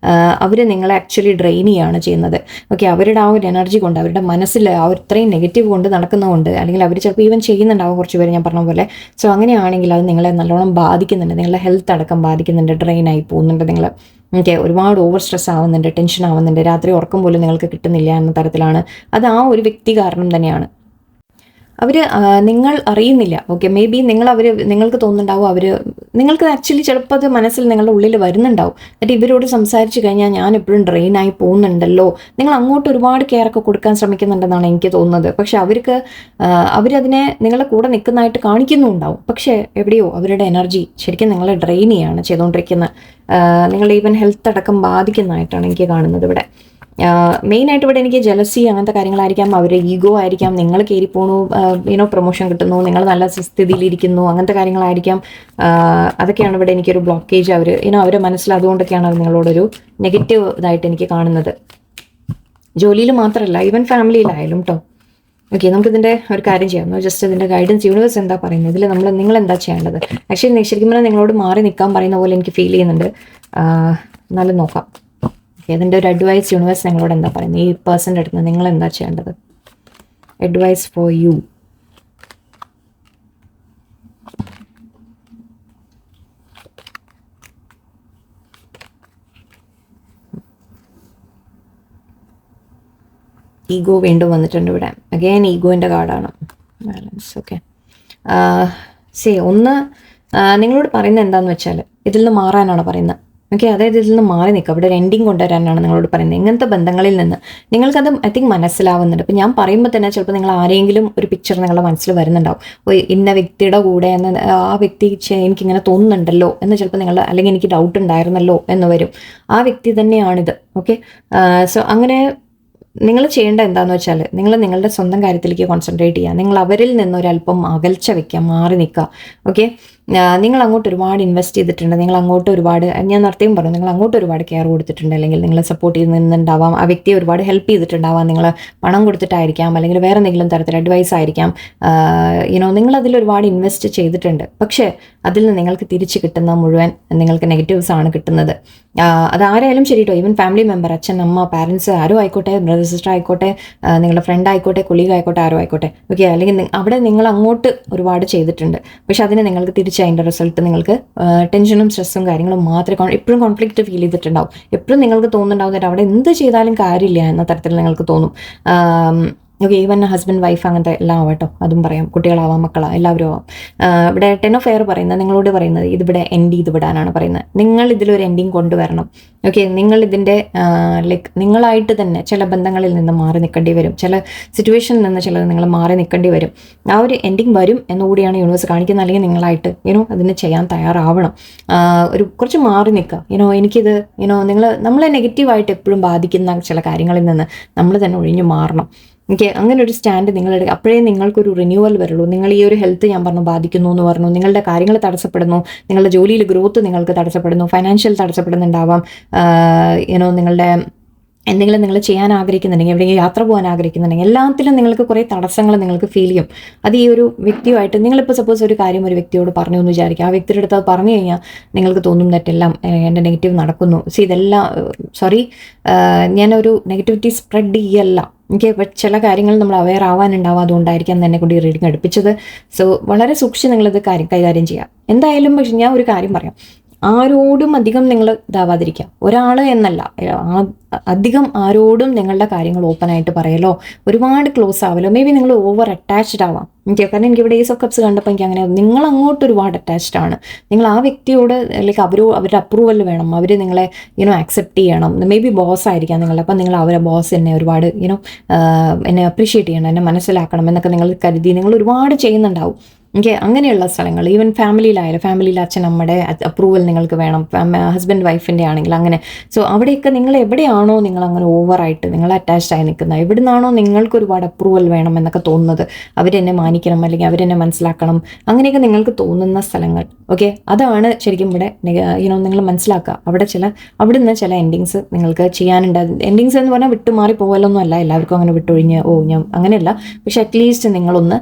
A: അവർ നിങ്ങളെ ആക്ച്വലി ഡ്രെയിൻ ചെയ്യുകയാണ് ചെയ്യുന്നത്. ഓക്കെ, അവരുടെ ആ ഒരു എനർജി കൊണ്ട്, അവരുടെ മനസ്സിൽ ആ ഒരു ഇത്രയും നെഗറ്റീവ് കൊണ്ട് നടക്കുന്നതുകൊണ്ട്, അല്ലെങ്കിൽ അവർ ചിലപ്പോൾ ഈവൻ ചെയ്യുന്നുണ്ടാവും കുറച്ച് പേര്, ഞാൻ പറഞ്ഞ പോലെ. സോ അങ്ങനെയാണെങ്കിൽ അത് നിങ്ങളെ നല്ലോണം ബാധിക്കുന്നുണ്ട്, നിങ്ങളുടെ ഹെൽത്ത് അടക്കം ബാധിക്കുന്നുണ്ട്, ഡ്രെയിൻ ആയി പോകുന്നുണ്ട് നിങ്ങൾ. ഓക്കെ, ഒരുപാട് ഓവർ സ്ട്രെസ് ആവുന്നുണ്ട്, ടെൻഷൻ ആവുന്നുണ്ട്, രാത്രി ഉറക്കം പോലും നിങ്ങൾക്ക് കിട്ടുന്നില്ല എന്ന തരത്തിലാണ്. അത് ആ ഒരു വ്യക്തി കാരണം തന്നെയാണ്. അവർ നിങ്ങൾ അറിയുന്നില്ല. ഓക്കെ, മേ ബി നിങ്ങൾക്ക് തോന്നുന്നുണ്ടാവും നിങ്ങൾക്ക് ആക്ച്വലി ചിലപ്പോൾ അത് മനസ്സിൽ നിങ്ങളുടെ ഉള്ളിൽ വരുന്നുണ്ടാവും. എന്നിട്ട് ഇവരോട് സംസാരിച്ച് കഴിഞ്ഞാൽ ഞാൻ എപ്പോഴും ഡ്രെയിനായി പോകുന്നുണ്ടല്ലോ, നിങ്ങൾ അങ്ങോട്ട് ഒരുപാട് കെയർ ഒക്കെ കൊടുക്കാൻ ശ്രമിക്കുന്നുണ്ടെന്നാണ് എനിക്ക് തോന്നുന്നത്. പക്ഷെ അവരതിനെ നിങ്ങളെ കൂടെ നിൽക്കുന്നതായിട്ട് കാണിക്കുന്നുണ്ടാവും. പക്ഷേ എവിടെയോ അവരുടെ എനർജി ശരിക്കും നിങ്ങളെ ഡ്രെയിൻ ചെയ്യാണ് ചെയ്തുകൊണ്ടിരിക്കുന്നത്. നിങ്ങളുടെ ഈവൻ ഹെൽത്ത് അടക്കം ബാധിക്കുന്നതായിട്ടാണ് എനിക്ക് കാണുന്നത് ഇവിടെ. മെയിനായിട്ട് ഇവിടെ എനിക്ക് ജലസി അങ്ങനത്തെ കാര്യങ്ങളായിരിക്കാം, അവരുടെ ഈഗോ ആയിരിക്കാം, നിങ്ങൾ കയറി പോണു, പ്രൊമോഷൻ കിട്ടുന്നു, നിങ്ങൾ നല്ല സ്ഥിതിയിലിരിക്കുന്നു, അങ്ങനത്തെ കാര്യങ്ങളായിരിക്കാം. അതൊക്കെയാണ് ഇവിടെ എനിക്കൊരു ബ്ലോക്കേജ്. അവരെ മനസ്സിൽ അതുകൊണ്ടൊക്കെയാണ് അവർ നിങ്ങളോടൊരു നെഗറ്റീവ് ഇതായിട്ട് എനിക്ക് കാണുന്നത്. ജോലിയിൽ മാത്രമല്ല, ഈവൻ ഫാമിലിയിലായാലും കേട്ടോ. ഓക്കെ, നമുക്കിതിൻ്റെ ഒരു കാര്യം ചെയ്യാം. ജസ്റ്റ് ഇതിൻ്റെ ഗൈഡൻസ് യൂണിവേഴ്സ് എന്താ പറയുന്നത്, ഇതിൽ നിങ്ങൾ എന്താ ചെയ്യേണ്ടത്. ആക്ച്വലി ശരിക്കും പറഞ്ഞാൽ നിങ്ങളോട് മാറി നിൽക്കാൻ പറയുന്ന പോലെ എനിക്ക് ഫീൽ ചെയ്യുന്നുണ്ട്. എന്നാലും നോക്കാം. ഇതിൻ്റെ ഒരു അഡ്വൈസ് യൂണിവേഴ്സ് നിങ്ങളോട് എന്താ പറയുന്നത്, ഈ പേഴ്സൻ്റെ അടുത്ത് നിന്ന് നിങ്ങൾ എന്താ ചെയ്യേണ്ടത്. Advice for you. ഈഗോ വീണ്ടും വന്നിട്ടുണ്ട് ഇവിടെ. അഗെയിൻ ഈഗോൻ്റെ കാർഡാണ്. ബാലൻസ്. ഓക്കെ, നിങ്ങളോട് പറയുന്നത് എന്താണെന്ന് വെച്ചാൽ ഇതിൽ നിന്ന് മാറാനാണ് പറയുന്നത്. ഓക്കെ, അതായത് ഇതിൽ നിന്ന് മാറി നിൽക്കുക, അവിടെ ഒരു എൻഡിങ് കൊണ്ടുവരാനാണ് നിങ്ങളോട് പറയുന്നത്. ഇങ്ങനത്തെ ബന്ധങ്ങളിൽ നിന്ന് നിങ്ങൾക്കത് ഐ തിങ്ക് മനസ്സിലാവുന്നുണ്ട്. ഇപ്പം ഞാൻ പറയുമ്പോൾ തന്നെ ചിലപ്പോൾ നിങ്ങൾ ആരെങ്കിലും ഒരു പിക്ചർ നിങ്ങളുടെ മനസ്സിൽ വരുന്നുണ്ടാവും. ഇന്ന വ്യക്തിയുടെ കൂടെ എന്ന്, ആ വ്യക്തി എനിക്കിങ്ങനെ തോന്നുന്നുണ്ടല്ലോ എന്ന് ചിലപ്പോൾ അല്ലെങ്കിൽ എനിക്ക് ഡൗട്ട് ഉണ്ടായിരുന്നല്ലോ എന്ന് വരും. ആ വ്യക്തി തന്നെയാണിത്. ഓക്കെ, സോ അങ്ങനെ നിങ്ങൾ ചെയ്യേണ്ട എന്താണെന്ന് വെച്ചാൽ നിങ്ങളുടെ സ്വന്തം കാര്യത്തിലേക്ക് കോൺസെൻട്രേറ്റ് ചെയ്യുക. നിങ്ങൾ അവരിൽ നിന്നൊരല്പം അകൽച്ച വയ്ക്കുക, മാറി നിൽക്കുക. ഓക്കെ, നിങ്ങൾ അങ്ങോട്ട് ഒരുപാട് ഇൻവെസ്റ്റ് ചെയ്തിട്ടുണ്ട്, നിങ്ങൾ അങ്ങോട്ട് ഒരുപാട്, ഞാൻ നേരത്തെയും പറഞ്ഞു, നിങ്ങൾ അങ്ങോട്ട് ഒരുപാട് കെയർ കൊടുത്തിട്ടുണ്ട്, അല്ലെങ്കിൽ നിങ്ങൾ സപ്പോർട്ട് ചെയ്ത് നിന്നുണ്ടാവാം, ആ വ്യക്തിയെ ഒരുപാട് ഹെൽപ്പ് ചെയ്തിട്ടുണ്ടാവാം, നിങ്ങൾ പണം കൊടുത്തിട്ടായിരിക്കാം, അല്ലെങ്കിൽ വേറെ എന്തെങ്കിലും തരത്തിൽ അഡ്വൈസ് ആയിരിക്കാം. നിങ്ങളതിൽ ഒരുപാട് ഇൻവെസ്റ്റ് ചെയ്തിട്ടുണ്ട്. പക്ഷേ അതിൽ നിന്ന് നിങ്ങൾക്ക് തിരിച്ച് കിട്ടുന്ന മുഴുവൻ നിങ്ങൾക്ക് നെഗറ്റീവ്സ് ആണ് കിട്ടുന്നത്. അതാരായാലും ശരി കേട്ടോ, ഈവൻ ഫാമിലി മെമ്പർ, അച്ഛൻ, അമ്മ, പാരൻസ്, ആരും ആയിക്കോട്ടെ, ബ്രദർ സിസ്റ്റർ ആയിക്കോട്ടെ, നിങ്ങളുടെ ഫ്രണ്ട് ആയിക്കോട്ടെ, കൊളീഗ് ആയിക്കോട്ടെ, ആരും ആയിക്കോട്ടെ. ഓക്കെ, അല്ലെങ്കിൽ അവിടെ നിങ്ങൾ അങ്ങോട്ട് ഒരുപാട് ചെയ്തിട്ടുണ്ട്. പക്ഷെ അതിന് നിങ്ങൾക്ക് തിരിച്ച് അതിൻ്റെ റിസൾട്ട് നിങ്ങൾക്ക് ടെൻഷനും സ്ട്രെസ്സും കാര്യങ്ങളും മാത്രമേ എപ്പോഴും കോൺഫ്ലിക്റ്റ് ഫീൽ ചെയ്തിട്ടുണ്ടാവും. എപ്പോഴും നിങ്ങൾക്ക് തോന്നുന്നുണ്ടാവുന്നതായിട്ട് അവിടെ എന്ത് ചെയ്താലും കാര്യമില്ല എന്ന തരത്തിൽ നിങ്ങൾക്ക് തോന്നും. ഓക്കെ, ഈവൻ ഹസ്ബൻഡ് വൈഫ് അങ്ങനത്തെ എല്ലാം ആവട്ടോ, അതും പറയാം, കുട്ടികളാവാം, മക്കളാവാം, എല്ലാവരും ആവാം. ഇവിടെ 10 ഓഫ് എയർ പറയുന്നത്, നിങ്ങളോട് പറയുന്നത് ഇതിവിടെ എൻഡ് ചെയ്ത് വിടാനാണ് പറയുന്നത്. നിങ്ങൾ ഇതിലൊരു എൻഡിങ് കൊണ്ടുവരണം. ഓക്കെ, നിങ്ങൾ ഇതിൻ്റെ നിങ്ങളായിട്ട് തന്നെ ചില ബന്ധങ്ങളിൽ നിന്ന് മാറി നിൽക്കേണ്ടി വരും, ചില സിറ്റുവേഷനിൽ നിന്ന് ചിലത് നിങ്ങൾ മാറി നിൽക്കേണ്ടി വരും. ആ ഒരു എൻഡിങ് വരും എന്നുകൂടിയാണ് യൂണിവേഴ്സ് കാണിക്കുന്നത്. അല്ലെങ്കിൽ നിങ്ങളായിട്ട് അതിന് ചെയ്യാൻ തയ്യാറാവണം. കുറച്ച് മാറി നിൽക്കുക. എനിക്കിത് നമ്മളെ നെഗറ്റീവായിട്ട് എപ്പോഴും ബാധിക്കുന്ന ചില കാര്യങ്ങളിൽ നിന്ന് നമ്മൾ തന്നെ ഒഴിഞ്ഞു മാറണം. ഓക്കെ, അങ്ങനെ ഒരു സ്റ്റാൻഡ് നിങ്ങളെടുക്കുക. അപ്പോഴേ നിങ്ങൾക്കൊരു റിന്യൂവൽ വരുള്ളൂ. നിങ്ങൾ ഈ ഒരു ഹെൽത്ത് ഞാൻ ബാധിക്കുന്നു എന്ന് പറഞ്ഞു, നിങ്ങളുടെ കാര്യങ്ങൾ തടസ്സപ്പെടുന്നു, നിങ്ങളുടെ ജോലിയിൽ ഗ്രോത്ത് നിങ്ങൾക്ക് തടസ്സപ്പെടുന്നു, ഫൈനാൻഷ്യൽ തടസ്സപ്പെടുന്നുണ്ടാവാം, നിങ്ങളുടെ എന്തെങ്കിലും നിങ്ങൾ ചെയ്യാൻ ആഗ്രഹിക്കുന്നുണ്ടെങ്കിൽ, എവിടെയെങ്കിലും യാത്ര പോകാൻ ആഗ്രഹിക്കുന്നുണ്ടെങ്കിൽ, എല്ലാത്തിലും നിങ്ങൾക്ക് കുറേ തടസ്സങ്ങൾ നിങ്ങൾക്ക് ഫീൽ ചെയ്യും. അത് ഈ ഒരു വ്യക്തിയുമായിട്ട് നിങ്ങളിപ്പോൾ സപ്പോസ് ഒരു കാര്യം ഒരു വ്യക്തിയോട് പറഞ്ഞു എന്ന് വിചാരിക്കുക, ആ വ്യക്തിയുടെ അടുത്ത് അത് പറഞ്ഞു കഴിഞ്ഞാൽ നിങ്ങൾക്ക് തോന്നും തെറ്റെല്ലാം എൻ്റെ നെഗറ്റീവ് നടക്കുന്നു. ഇതെല്ലാം ഞാനൊരു നെഗറ്റിവിറ്റി സ്പ്രെഡ് ചെയ്യല്ല. എനിക്ക് ചില കാര്യങ്ങൾ നമ്മൾ അവെയർ ആവാനുണ്ടാവും, അതുകൊണ്ടായിരിക്കാം എന്നെ കൊണ്ട് ഈ റീഡിങ് അടുപ്പിച്ചത്. സോ വളരെ സൂക്ഷിച്ച് നിങ്ങളിത് കൈകാര്യം ചെയ്യുക. എന്തായാലും പക്ഷെ ഞാൻ ഒരു കാര്യം പറയാം, ആരോടും അധികം നിങ്ങൾ ഇതാവാതിരിക്കുക. ഒരാൾ എന്നല്ല, അധികം ആരോടും നിങ്ങളുടെ കാര്യങ്ങൾ ഓപ്പണായിട്ട് പറയലോ, ഒരുപാട് ക്ലോസ് ആവലോ. മേ ബി നിങ്ങൾ ഓവർ അറ്റാച്ച്ഡ് ആവാം. കാരണം എനിക്ക് ഇവിടെ ഏസ് ഓഫ് കപ്സ് കണ്ടപ്പോൾ എനിക്ക് അങ്ങനെ, നിങ്ങൾ അങ്ങോട്ട് ഒരുപാട് അറ്റാച്ച്ഡ് ആണ്. നിങ്ങൾ ആ വ്യക്തിയോട് ലൈക്ക് അവരുടെ അപ്രൂവൽ വേണം, അവർ നിങ്ങളെ ആക്സെപ്റ്റ് ചെയ്യണം. മേ ബി ബോസ് ആയിരിക്കാം നിങ്ങളുടെ, അപ്പം നിങ്ങൾ അവരെ ബോസ് എന്നെ ഒരുപാട് എന്നെ അപ്രീഷിയേറ്റ് ചെയ്യണം, എന്നെ മനസ്സിലാക്കണം എന്നൊക്കെ നിങ്ങൾ കരുതി നിങ്ങൾ ഒരുപാട് ചെയ്യുന്നുണ്ടാവും. അങ്ങനെയുള്ള സ്ഥലങ്ങൾ, ഈവൻ ഫാമിലിയിൽ അച്ഛൻ അമ്മയുടെ അപ്രൂവൽ നിങ്ങൾക്ക് വേണം, ഹസ്ബൻഡ് വൈഫിൻ്റെ ആണെങ്കിൽ അങ്ങനെ. സോ അവിടെയൊക്കെ നിങ്ങൾ എവിടെയാണോ നിങ്ങൾ അങ്ങനെ ഓവറായിട്ട് നിങ്ങൾ അറ്റാച്ച്ഡ് ആയി നിൽക്കുന്നത്, എവിടുന്നാണോ നിങ്ങൾക്ക് ഒരുപാട് അപ്രൂവൽ വേണം എന്നൊക്കെ തോന്നുന്നത്, അവരെന്നെ മാനിക്കണം അല്ലെങ്കിൽ അവരെന്നെ മനസ്സിലാക്കണം, അങ്ങനെയൊക്കെ നിങ്ങൾക്ക് തോന്നുന്ന സ്ഥലങ്ങൾ, അതാണ് ശരിക്കും ഇവിടെ നിങ്ങൾ മനസ്സിലാക്കുക. അവിടുന്ന് ചില എൻഡിങ്സ് നിങ്ങൾക്ക് ചെയ്യാനുണ്ട്. എൻഡിങ്സ് എന്ന് പറഞ്ഞാൽ വിട്ടുമാറി പോകലൊന്നും അല്ല, എല്ലാവർക്കും അങ്ങനെ വിട്ടൊഴിഞ്ഞ് ഞാൻ അങ്ങനെയല്ല. പക്ഷെ അറ്റ്ലീസ്റ്റ് നിങ്ങളൊന്ന്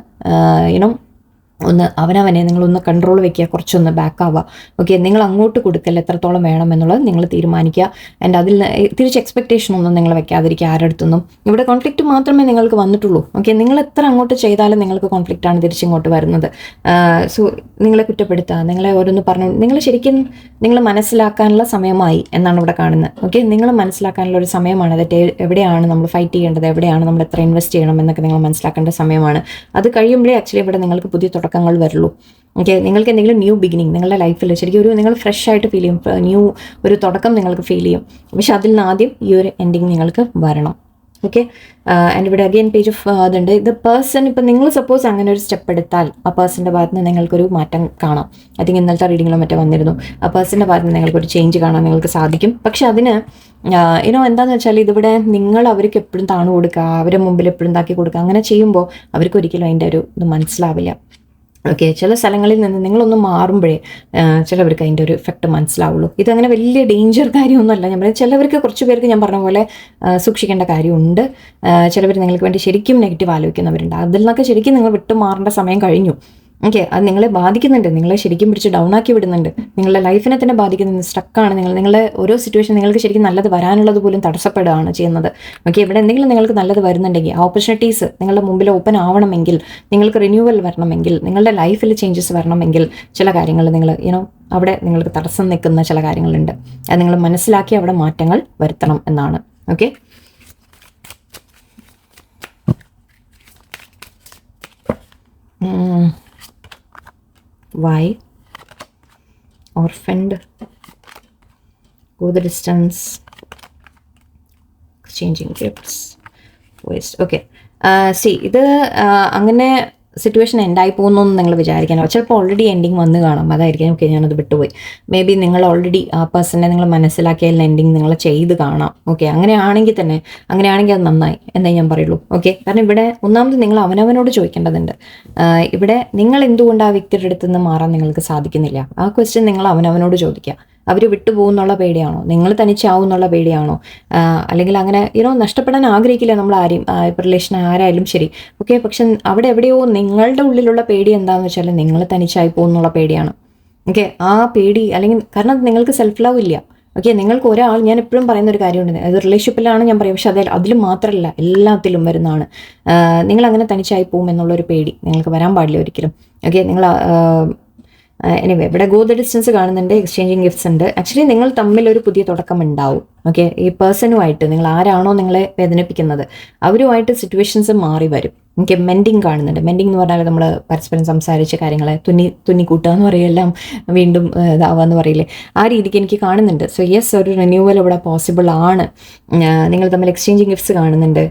A: അവനവനെ നിങ്ങളൊന്ന് കൺട്രോൾ വെക്കുക, കുറച്ചൊന്ന് ബാക്ക് ആവുക. നിങ്ങൾ അങ്ങോട്ട് കൊടുക്കൽ എത്രത്തോളം വേണമെന്നുള്ളത് നിങ്ങൾ തീരുമാനിക്കുക. ആൻഡ് അതിൽ തിരിച്ച് എക്സ്പെക്റ്റേഷൻ ഒന്നും നിങ്ങൾ വെക്കാതിരിക്കുക ആരടുത്തൊന്നും. ഇവിടെ കോൺഫ്ലിക്റ്റ് മാത്രമേ നിങ്ങൾക്ക് വന്നിട്ടുള്ളൂ. നിങ്ങൾ എത്ര അങ്ങോട്ട് ചെയ്താലും നിങ്ങൾക്ക് കോൺഫ്ലിക്റ്റാണ് തിരിച്ചിങ്ങോട്ട് വരുന്നത്. സോ നിങ്ങളെ കുറ്റപ്പെടുത്തുക, നിങ്ങളെ ഓരോന്ന് പറഞ്ഞു, നിങ്ങൾ ശരിക്കും നിങ്ങൾ മനസ്സിലാക്കാനുള്ള സമയമായി എന്നാണ് ഇവിടെ കാണുന്നത്. നിങ്ങൾ മനസ്സിലാക്കാനുള്ള ഒരു സമയമാണ്. അതൊക്കെ എവിടെയാണ് നമ്മൾ ഫൈറ്റ് ചെയ്യേണ്ടത്, എവിടെയാണ് നമ്മൾ എത്ര ഇൻവെസ്റ്റ് ചെയ്യണം എന്നൊക്കെ നിങ്ങൾ മനസ്സിലാക്കേണ്ട സമയമാണ്. അത് കഴിയുമ്പോഴേ ആക്ച്വലി ഇവിടെ നിങ്ങൾക്ക് പുതിയ തുടക്കങ്ങൾ വരുള്ളൂ. നിങ്ങൾക്ക് എന്തെങ്കിലും ന്യൂ ബിഗിനിങ് നിങ്ങളുടെ ലൈഫിൽ ശരിക്കും നിങ്ങൾ ഫ്രഷ് ആയിട്ട് ഫീൽ ചെയ്യും, ഒരു തുടക്കം നിങ്ങൾക്ക് ഫീൽ ചെയ്യും. പക്ഷെ അതിൽ നിന്ന് ആദ്യം ഈ ഒരു എൻഡിങ് നിങ്ങൾക്ക് വരണം. ആൻഡ് ഇവിടെ അഗെയിൻ പേജ് ഓഫ് അതുണ്ട്. ഇത് പേഴ്സൺ, ഇപ്പം നിങ്ങൾ സപ്പോസ് അങ്ങനെ ഒരു സ്റ്റെപ്പ് എടുത്താൽ ആ പേഴ്സൻ്റെ ഭാഗത്ത് നിന്ന് നിങ്ങൾക്കൊരു മാറ്റം കാണാം. ഐ തിങ്ക് ഇന്നലത്തെ റീഡിങ്ങിലും മറ്റേ വന്നിരുന്നു. ആ പേഴ്സൻ്റെ ഭാഗത്ത് നിന്ന് നിങ്ങൾക്കൊരു ചേഞ്ച് കാണാൻ നിങ്ങൾക്ക് സാധിക്കും. പക്ഷെ അതിന് എന്താണെന്ന് വെച്ചാൽ ഇതിവിടെ നിങ്ങൾ അവർക്ക് എപ്പോഴും താണു കൊടുക്കുക, അവരുടെ മുമ്പിൽ എപ്പോഴും താക്കി കൊടുക്കുക, അങ്ങനെ ചെയ്യുമ്പോൾ അവർക്ക് ഒരിക്കലും അതിൻ്റെ ഒരു ഇത് മനസ്സിലാവില്ല. ചില സ്ഥലങ്ങളിൽ നിന്ന് നിങ്ങളൊന്ന് മാറുമ്പോഴേ ചിലവർക്ക് അതിൻ്റെ ഒരു എഫക്റ്റ് മനസ്സിലാവുള്ളൂ. ഇതങ്ങനെ വലിയ ഡേഞ്ചർ കാര്യമൊന്നുമല്ല. ഞാൻ പറയാം, ചിലവർക്ക് കുറച്ച് പേർക്ക് ഞാൻ പറഞ്ഞ പോലെ സൂക്ഷിക്കേണ്ട കാര്യമുണ്ട്. ചിലവർ നിങ്ങൾക്ക് വേണ്ടി ശരിക്കും നെഗറ്റീവ് ആലോചിക്കുന്നവരുണ്ട്. അതിൽ നിന്നൊക്കെ ശരിക്കും നിങ്ങൾ വിട്ടു മാറേണ്ട സമയം കഴിഞ്ഞു. അത് നിങ്ങളെ ബാധിക്കുന്നുണ്ട്, നിങ്ങളെ ശരിക്കും പിടിച്ച് ഡൗൺ ആക്കി വിടുന്നുണ്ട്, നിങ്ങളുടെ ലൈഫിനെ തന്നെ ബാധിക്കുന്നുണ്ട്. സ്ട്രക്കാണ് നിങ്ങളുടെ ഓരോ സിറ്റുവേഷൻ, നിങ്ങൾക്ക് ശരിക്കും നല്ലത് വരാനുള്ളത് പോലും തടസ്സപ്പെടുകയാണ് ചെയ്യുന്നത്. ഇവിടെ എന്തെങ്കിലും നിങ്ങൾക്ക് നല്ലത് വരുന്നുണ്ടെങ്കിൽ, ഓപ്പർച്യൂണിറ്റീസ് നിങ്ങളുടെ മുമ്പിൽ ഓപ്പൺ ആവണമെങ്കിൽ, നിങ്ങൾക്ക് റിന്യൂവൽ വരണമെങ്കിൽ, നിങ്ങളുടെ ലൈഫിൽ ചേഞ്ചസ് വരണമെങ്കിൽ, ചില കാര്യങ്ങൾ നിങ്ങൾ അവിടെ നിങ്ങൾക്ക് തടസ്സം നിൽക്കുന്ന ചില കാര്യങ്ങളുണ്ട്. അത് നിങ്ങൾ മനസ്സിലാക്കി അവിടെ മാറ്റങ്ങൾ വരുത്തണം എന്നാണ്. Why? Orphaned. Go the distance. Exchanging gifts. Waste. See, ഇത് അങ്ങനെ സിറ്റുവേഷൻ എൻഡായി പോകുന്നൊന്നും നിങ്ങൾ വിചാരിക്കണം. ചിലപ്പോൾ ഓൾറെഡി എൻഡിങ് വന്ന് കാണാം, അതായിരിക്കും ഞാനത് വിട്ടുപോയി. മേ ബി നിങ്ങൾ ഓൾറെഡി ആ പേഴ്സണെ നിങ്ങൾ മനസ്സിലാക്കിയാൽ എൻഡിങ് നിങ്ങൾ ചെയ്ത് കാണാം. അങ്ങനെയാണെങ്കിൽ അത് നന്നായി എന്നേ ഞാൻ പറയുള്ളൂ. കാരണം ഇവിടെ ഒന്നാമത് നിങ്ങൾ അവനവനോട് ചോദിക്കേണ്ടതുണ്ട്. ഇവിടെ നിങ്ങൾ എന്തുകൊണ്ട് ആ വ്യക്തിയുടെ അടുത്ത് നിന്ന് മാറാൻ നിങ്ങൾക്ക് സാധിക്കുന്നില്ല, ആ ക്വസ്റ്റ്യൻ നിങ്ങൾ അവനവനോട് ചോദിക്കുക. അവർ വിട്ടുപോകുന്നുള്ള പേടിയാണോ, നിങ്ങൾ തനിച്ചാവും എന്നുള്ള പേടിയാണോ, അല്ലെങ്കിൽ അങ്ങനെ നഷ്ടപ്പെടാൻ ആഗ്രഹിക്കില്ല നമ്മൾ ആരെയും, ഇപ്പോൾ റിലേഷൻ ആരായാലും ശരി. പക്ഷെ അവിടെ എവിടെയോ നിങ്ങളുടെ ഉള്ളിലുള്ള പേടി എന്താണെന്ന് വെച്ചാൽ നിങ്ങൾ തനിച്ചായി പോകുന്നുള്ള പേടിയാണ്. ആ പേടി, അല്ലെങ്കിൽ കാരണം നിങ്ങൾക്ക് സെൽഫ് ലവ് ഇല്ല. നിങ്ങൾക്ക് ഒരാൾ, ഞാൻ എപ്പോഴും പറയുന്ന ഒരു കാര്യമുണ്ട്, അത് റിലേഷൻഷിപ്പിലാണ് ഞാൻ പറയും, പക്ഷെ അതിൽ മാത്രമല്ല എല്ലാത്തിലും വരുന്നതാണ്. നിങ്ങൾ അങ്ങനെ തനിച്ചായി പോകും എന്നുള്ളൊരു പേടി നിങ്ങൾക്ക് വരാൻ പാടില്ല ഒരിക്കലും. നിങ്ങൾ എനിവേ ഇവിടെ ഗോ ദ ഡിസ്റ്റൻസ് കാണുന്നുണ്ട്, എക്സ്ചേഞ്ചിങ് ഗിഫ്റ്റ്സ് ഉണ്ട്. ആക്ച്വലി നിങ്ങൾ തമ്മിൽ ഒരു പുതിയ തുടക്കം ഉണ്ടാവും. ഈ പേഴ്സണുമായിട്ട്, നിങ്ങൾ ആരാണോ നിങ്ങളെ വേദനിപ്പിക്കുന്നത് അവരുമായിട്ട് സിറ്റുവേഷൻസ് മാറി വരും. മെൻഡിങ് കാണുന്നുണ്ട്. മെൻഡിങ് എന്ന് പറഞ്ഞാൽ നമ്മൾ പരസ്പരം സംസാരിച്ച കാര്യങ്ങളെ തുന്നിക്കൂട്ടുക എന്ന് പറയുമെല്ലാം വീണ്ടും ഇതാവുക എന്ന് പറയില്ലേ, ആ രീതിക്ക് എനിക്ക് കാണുന്നുണ്ട്. സോ യെസ്, ഒരു റിന്യൂവൽ ഇവിടെ പോസിബിൾ ആണ്. നിങ്ങൾ തമ്മിൽ എക്സ്ചേഞ്ചിങ് ഗിഫ്റ്റ്സ് കാണുന്നുണ്ട്.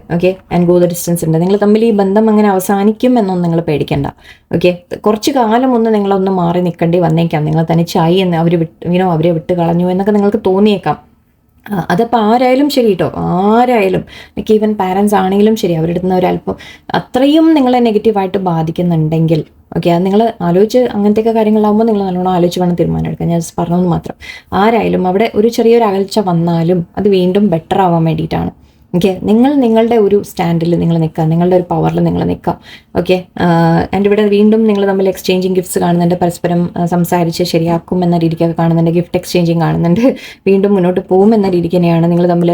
A: ആൻഡ് ഗോ ദ ഡിസ്റ്റൻസ് ഉണ്ട്. നിങ്ങൾ തമ്മിൽ ഈ ബന്ധം അങ്ങനെ അവസാനിക്കും എന്നൊന്നും നിങ്ങൾ പേടിക്കേണ്ട. കുറച്ച് കാലം നിങ്ങളൊന്ന് മാറി നിൽക്കേണ്ടി വന്നേക്കാം. നിങ്ങൾ തനിച്ചായി എന്ന് അവരെ വിട്ട് കളഞ്ഞു എന്നൊക്കെ നിങ്ങൾക്ക് തോന്നിയേക്കാം. അതപ്പോൾ ആരായാലും ശരി കേട്ടോ, ആരായാലും, എനിക്ക് ഈവൻ പാരൻസ് ആണെങ്കിലും ശരി, അവരുടെ നിന്ന് ഒരല്പം അത്രയും നിങ്ങളെ നെഗറ്റീവായിട്ട് ബാധിക്കുന്നുണ്ടെങ്കിൽ അത് നിങ്ങൾ ആലോചിച്ച്, അങ്ങനത്തെയൊക്കെ കാര്യങ്ങളാകുമ്പോൾ നിങ്ങൾ നല്ലോണം ആലോചിച്ച് വേണം തീരുമാനം എടുക്കാൻ. ഞാൻ പറഞ്ഞതെന്ന് മാത്രം. ആരായാലും അവിടെ ഒരു ചെറിയൊരു അകൽച്ച വന്നാലും അത് വീണ്ടും ബെറ്റർ ആവാൻ വേണ്ടിയിട്ടാണ്. ഓക്കെ, നിങ്ങൾ നിങ്ങളുടെ ഒരു സ്റ്റാൻഡിൽ നിങ്ങൾ നിൽക്കുക, നിങ്ങളുടെ ഒരു പവറിൽ നിങ്ങൾ നിൽക്കുക. ഓക്കെ, ആൻഡ് ഇവിടെ വീണ്ടും നിങ്ങൾ തമ്മിൽ എക്സ്ചേഞ്ചിങ് ഗിഫ്റ്റ്സ് കാണുന്നുണ്ട്, പരസ്പരം സംസാരിച്ച് ശരിയാക്കും എന്ന രീതിക്കൊക്കെ കാണുന്നുണ്ട്, ഗിഫ്റ്റ് എക്സ്ചേഞ്ചിങ് കാണുന്നുണ്ട്, വീണ്ടും മുന്നോട്ട് പോകും എന്ന രീതിക്ക് തന്നെയാണ് നിങ്ങൾ തമ്മിൽ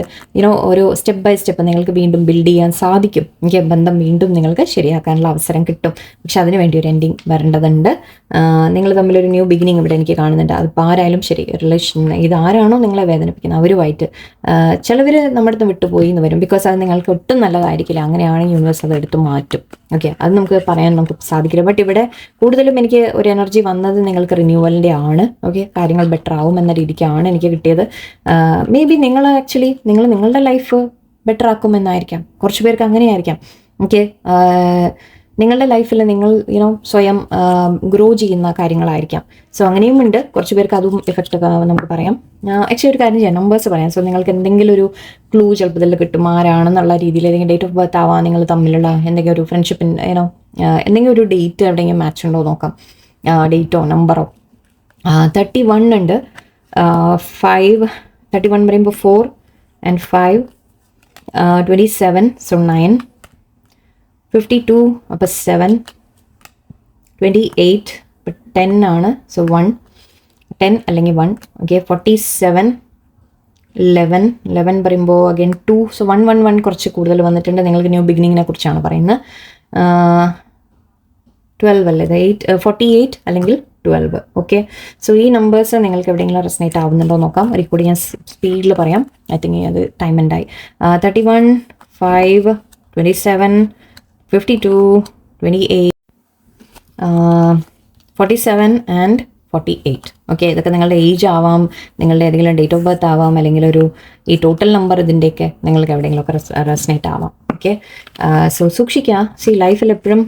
A: ഓരോ സ്റ്റെപ്പ് ബൈ സ്റ്റെപ്പ് നിങ്ങൾക്ക് വീണ്ടും ബിൽഡ് ചെയ്യാൻ സാധിക്കും. ഓക്കെ, ബന്ധം വീണ്ടും നിങ്ങൾക്ക് ശരിയാക്കാനുള്ള അവസരം കിട്ടും. പക്ഷെ അതിന് വേണ്ടി ഒരു എൻഡിങ് വരേണ്ടതുണ്ട്. നിങ്ങൾ തമ്മിലൊരു ന്യൂ ബിഗിനിങ് ഇവിടെ എനിക്ക് കാണുന്നുണ്ട്. അതിപ്പോൾ ആരായാലും ശരി, റിലേഷൻ ഇതാരാണോ നിങ്ങളെ വേദനിപ്പിക്കുന്നത് അവരുമായിട്ട് ചിലവർ നമ്മുടെ അടുത്ത് വിട്ടുപോയി എന്ന് വരും. ബിക്കോസ് അത് നിങ്ങൾക്ക് ഒട്ടും നല്ലതായിരിക്കില്ല. അങ്ങനെയാണെങ്കിൽ യൂണിവേഴ്സ് അത് എടുത്ത് മാറ്റും. ഓക്കെ, അത് നമുക്ക് പറയാൻ നമുക്ക് സാധിക്കില്ല. ബട്ട് ഇവിടെ കൂടുതലും എനിക്ക് ഒരു എനർജി വന്നത് നിങ്ങൾക്ക് റിന്യൂവലിൻ്റെ ആണ്. ഓക്കെ, കാര്യങ്ങൾ ബെറ്റർ ആവും എന്ന രീതിക്കാണ് എനിക്ക് കിട്ടിയത്. മേ ബി നിങ്ങൾ ആക്ച്വലി നിങ്ങളുടെ ലൈഫ് ബെറ്റർ ആക്കുമെന്നായിരിക്കാം. കുറച്ച് പേർക്ക് അങ്ങനെയായിരിക്കാം. ഓക്കെ, നിങ്ങളുടെ ലൈഫിൽ നിങ്ങൾ സ്വയം ഗ്രോ ചെയ്യുന്ന കാര്യങ്ങളായിരിക്കാം. സോ അങ്ങനെയും ഉണ്ട്. കുറച്ച് പേർക്ക് അതും എഫക്റ്റ് നമുക്ക് പറയാം. ആക്ച്വലി ഒരു കാര്യം ചെയ്യാം, നമ്പേഴ്സ് പറയാം. സോ നിങ്ങൾക്ക് എന്തെങ്കിലും ഒരു ക്ലൂ ചിലപ്പോൾ ഇതിൽ കിട്ടും ആരാണെന്നുള്ള രീതിയിൽ. അല്ലെങ്കിൽ ഡേറ്റ് ഓഫ് ബർത്ത് ആവാം, നിങ്ങൾ തമ്മിലുള്ള എന്തെങ്കിലും ഒരു ഫ്രണ്ട്ഷിപ്പിൻ എന്തെങ്കിലും ഒരു ഡേറ്റ് എവിടെയെങ്കിലും മാച്ച് ഉണ്ടോ നോക്കാം, ഡേറ്റോ നമ്പറോ. 31 ഉണ്ട്, 5 31 പറയുമ്പോൾ 4 and 5 27, so 9 52 അപ്പോൾ 7 28 അപ്പോൾ 10 ആണ്. സോ 1 10 അല്ലെങ്കിൽ 1. ഓക്കെ, 47 11 പറയുമ്പോൾ അഗൈൻ 2. സോ 1 കുറച്ച് കൂടുതൽ വന്നിട്ടുണ്ട്. നിങ്ങൾക്ക് ന്യൂ ബിഗിനിങ്ങിനെ കുറിച്ചാണ് പറയുന്നത്. 12 അല്ലേ, 48 അല്ലെങ്കിൽ 12. ഓക്കെ, സോ ഈ നമ്പേഴ്സ് നിങ്ങൾക്ക് എവിടെയെങ്കിലും റെസനേറ്റ് ആവുന്നുണ്ടോ നോക്കാം. ഒരു കൂടി ഞാൻ സ്പീഡിൽ പറയാം. ഐ തിങ്ക് അത് ടൈം ഉണ്ടായി. 31 5 27 52 28 47 and 48. ഓക്കെ, ഇതൊക്കെ നിങ്ങളുടെ ഏജ് ആവാം, നിങ്ങളുടെ ഏതെങ്കിലും ഡേറ്റ് ഓഫ് ബർത്ത് ആവാം, അല്ലെങ്കിൽ ഒരു ഈ ടോട്ടൽ നമ്പർ ഇതിൻ്റെയൊക്കെ നിങ്ങൾക്ക് എവിടെയെങ്കിലുമൊക്കെ റെസനേറ്റ് ആവാം. ഓക്കെ, സോ സൂക്ഷിക്കുക. സി ലൈഫിൽ എപ്പോഴും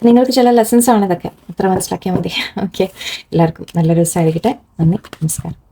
A: നിങ്ങൾക്ക് ചില ലെസൺസ് ആണ് ഇതൊക്കെ, അത്ര മനസ്സിലാക്കിയാൽ മതി. ഓക്കെ, എല്ലാവർക്കും നല്ലൊരു ദിവസമായിരിക്കട്ടെ. നന്ദി, നമസ്കാരം.